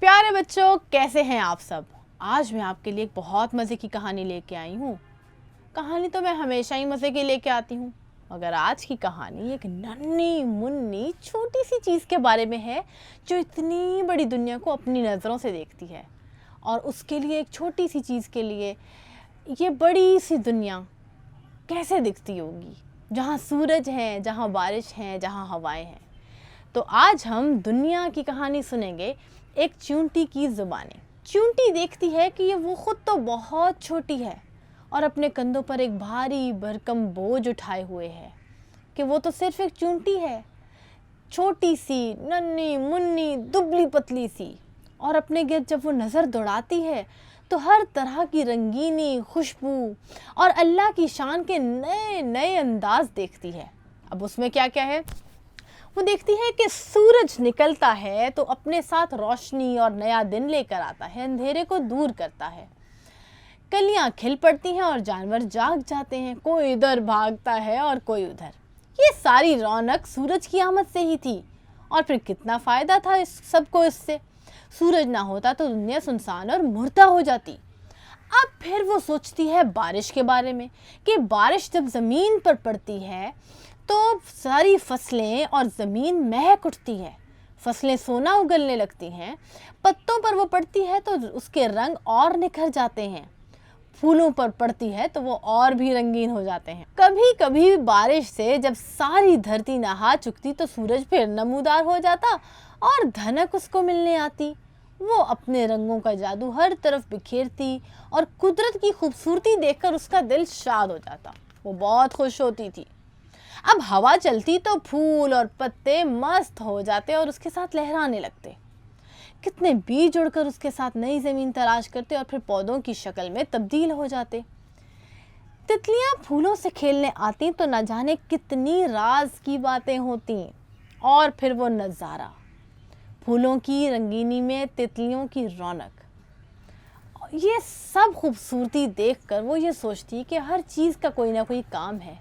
प्यारे बच्चों, कैसे हैं आप सब। आज मैं आपके लिए एक बहुत मज़े की कहानी लेके आई हूँ। कहानी तो मैं हमेशा ही मज़े की लेके आती हूँ, मगर आज की कहानी एक नन्ही मुन्नी छोटी सी चीज़ के बारे में है जो इतनी बड़ी दुनिया को अपनी नज़रों से देखती है। और उसके लिए, एक छोटी सी चीज़ के लिए, ये बड़ी सी दुनिया कैसे दिखती होगी, जहाँ सूरज है, जहाँ बारिश है, जहाँ हवाएं हैं। तो आज हम दुनिया की कहानी सुनेंगे एक चींटी की ज़ुबानी। चींटी देखती है कि ये वो खुद तो बहुत छोटी है और अपने कंधों पर एक भारी भरकम बोझ उठाए हुए है, कि वो तो सिर्फ एक चींटी है, छोटी सी, नन्ही मुन्नी, दुबली पतली सी। और अपने गिर्द जब वो नज़र दौड़ाती है तो हर तरह की रंगीनी, खुशबू और अल्लाह की शान के नए नए अंदाज देखती है। अब उसमें क्या क्या है? वो देखती है कि सूरज निकलता है तो अपने साथ रोशनी और नया दिन लेकर आता है, अंधेरे को दूर करता है। कलियां खिल पड़ती हैं और जानवर जाग जाते हैं, कोई इधर भागता है और कोई उधर। ये सारी रौनक सूरज की आमद से ही थी। और फिर कितना फ़ायदा था इस सबको इससे। सूरज ना होता तो दुनिया सुनसान और मुर्दा हो जाती। अब फिर वो सोचती है बारिश के बारे में, कि बारिश जब ज़मीन पर पड़ती है तो सारी फसलें और ज़मीन महक उठती है, फसलें सोना उगलने लगती हैं। पत्तों पर वो पड़ती है तो उसके रंग और निखर जाते हैं, फूलों पर पड़ती है तो वो और भी रंगीन हो जाते हैं। कभी कभी बारिश से जब सारी धरती नहा चुकती तो सूरज फिर नमूदार हो जाता और धनक उसको मिलने आती। वो अपने रंगों का जादू हर तरफ बिखेरती और कुदरत की खूबसूरती देखकर उसका दिल शाद हो जाता। वो बहुत खुश होती थी। अब हवा चलती तो फूल और पत्ते मस्त हो जाते और उसके साथ लहराने लगते। कितने बीज उड़कर उसके साथ नई ज़मीन तलाश करते और फिर पौधों की शक्ल में तब्दील हो जाते। तितलियां फूलों से खेलने आती तो न जाने कितनी राज की बातें होती। और फिर वो नज़ारा, फूलों की रंगीनी में तितलियों की रौनक, ये सब खूबसूरती देखकर वो ये सोचती कि हर चीज़ का कोई ना कोई काम है,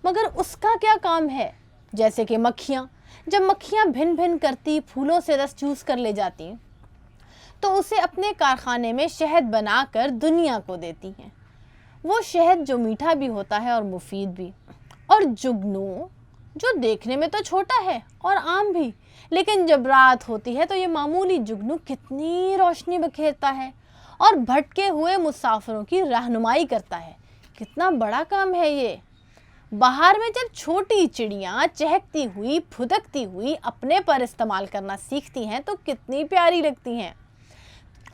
मगर उसका क्या काम है। जैसे कि मक्खियाँ, जब मक्खियाँ भिन भिन करती फूलों से रस चूस कर ले जाती तो उसे अपने कारखाने में शहद बनाकर दुनिया को देती हैं। वो शहद जो मीठा भी होता है और मुफीद भी। और जुगनू, जो देखने में तो छोटा है और आम भी, लेकिन जब रात होती है तो ये मामूली जुगनू कितनी रोशनी बिखेरता है और भटके हुए मुसाफिरों की रहनुमाई करता है। कितना बड़ा काम है ये। बाहर में जब छोटी चिड़ियाँ चहकती हुई, फुदकती हुई अपने पर इस्तेमाल करना सीखती हैं तो कितनी प्यारी लगती हैं।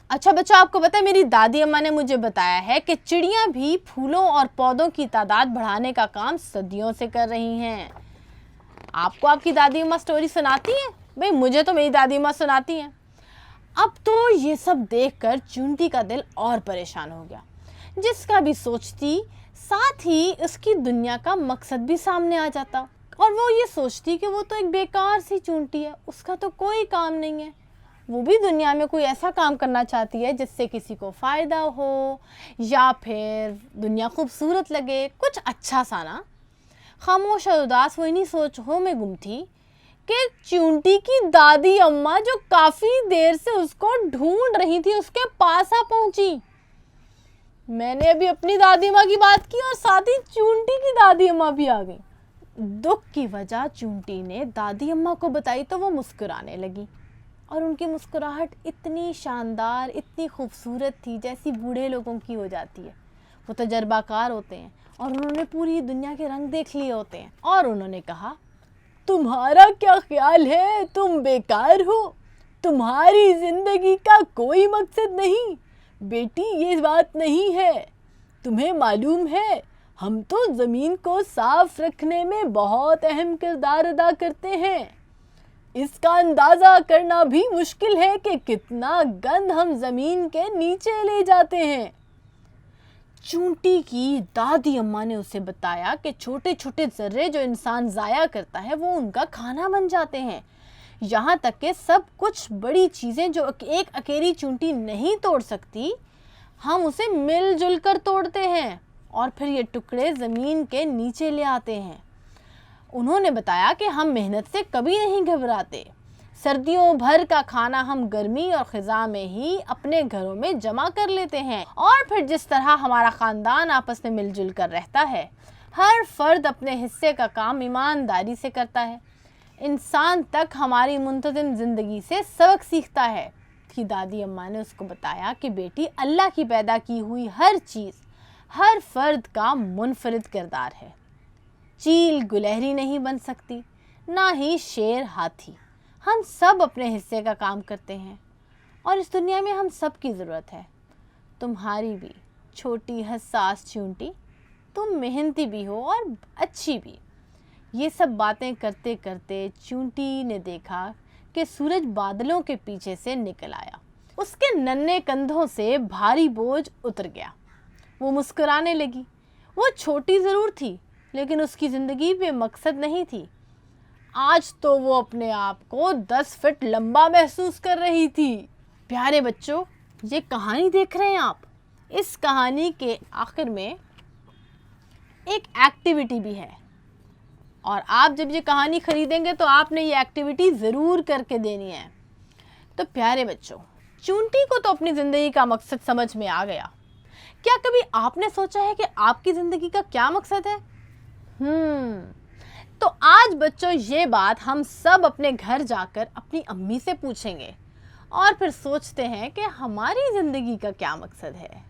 अच्छा बच्चों, आपको पता है मेरी दादी अम्मा ने मुझे बताया है कि चिड़ियाँ भी फूलों और पौधों की तादाद बढ़ाने का काम सदियों से कर रही हैं। आपको आपकी दादी अम्मा स्टोरी सुनाती हैं? भाई मुझे तो मेरी दादी अम्मा सुनाती हैं। अब तो ये सब देखकर चींटी का दिल और परेशान हो गया। जिसका भी सोचती, साथ ही उसकी दुनिया का मकसद भी सामने आ जाता। और वो ये सोचती कि वो तो एक बेकार सी चींटी है, उसका तो कोई काम नहीं है। वो भी दुनिया में कोई ऐसा काम करना चाहती है जिससे किसी को फ़ायदा हो या फिर दुनिया खूबसूरत लगे, कुछ अच्छा सा ना। खामोश और उदास वो इन्हीं सोचों में गुम थी कि चींटी की दादी अम्मा, जो काफ़ी देर से उसको ढूंढ रही थी, उसके पास आ पहुंची। मैंने अभी अपनी दादी माँ की बात की और साथ ही चींटी की दादी अम्मा भी आ गई। दुख की वजह चींटी ने दादी अम्मा को बताई तो वो मुस्कुराने लगी और उनकी मुस्कुराहट इतनी शानदार, इतनी खूबसूरत थी जैसी बूढ़े लोगों की हो जाती है। वो तजर्बाकार होते हैं और उन्होंने पूरी दुनिया के रंग देख लिए होते हैं। और उन्होंने कहा, तुम्हारा क्या ख्याल है, तुम बेकार हो, तुम्हारी जिंदगी का कोई मकसद नहीं। बेटी ये बात नहीं है, तुम्हें मालूम है हम तो ज़मीन को साफ रखने में बहुत अहम किरदार अदा करते हैं। इसका अंदाज़ा करना भी मुश्किल है कि कितना गंद हम ज़मीन के नीचे ले जाते हैं। चींटी की दादी अम्मा ने उसे बताया कि छोटे छोटे ज़र्रे जो इंसान ज़ाया करता है वो उनका खाना बन जाते हैं। यहाँ तक कि सब कुछ बड़ी चीज़ें जो एक अकेली चींटी नहीं तोड़ सकती, हम उसे मिलजुल कर तोड़ते हैं और फिर ये टुकड़े ज़मीन के नीचे ले आते हैं। उन्होंने बताया कि हम मेहनत से कभी नहीं घबराते, सर्दियों भर का खाना हम गर्मी और खिजा में ही अपने घरों में जमा कर लेते हैं, और फिर जिस तरह हमारा खानदान आपस में मिलजुल कर रहता है, हर फर्द अपने हिस्से का काम ईमानदारी से करता है, इंसान तक हमारी मुंतज़िम ज़िंदगी से सबक सीखता है। कि दादी अम्मा ने उसको बताया कि बेटी, अल्लाह की पैदा की हुई हर चीज़ हर फर्द का मुनफरिद किरदार है। चील गुलहरी नहीं बन सकती, ना ही शेर हाथी। हम सब अपने हिस्से का काम करते हैं और इस दुनिया में हम सब की ज़रूरत है। तुम्हारी भी, छोटी हसास चूंटी, तुम मेहनती भी हो और अच्छी भी। ये सब बातें करते करते चूंटी ने देखा कि सूरज बादलों के पीछे से निकल आया। उसके नन्हे कंधों से भारी बोझ उतर गया। वो मुस्कुराने लगी। वो छोटी ज़रूर थी, लेकिन उसकी ज़िंदगी में मकसद नहीं थी। आज तो वो अपने आप को 10 फीट लंबा महसूस कर रही थी। प्यारे बच्चों, ये कहानी देख रहे हैं आप? इस कहानी के आखिर में एक एक्टिविटी भी है, और आप जब ये कहानी खरीदेंगे तो आपने ये एक्टिविटी ज़रूर करके देनी है। तो प्यारे बच्चों, चूंटी को तो अपनी ज़िंदगी का मकसद समझ में आ गया। क्या कभी आपने सोचा है कि आपकी ज़िंदगी का क्या मकसद है? तो आज बच्चों, ये बात हम सब अपने घर जाकर अपनी अम्मी से पूछेंगे और फिर सोचते हैं कि हमारी ज़िंदगी का क्या मकसद है।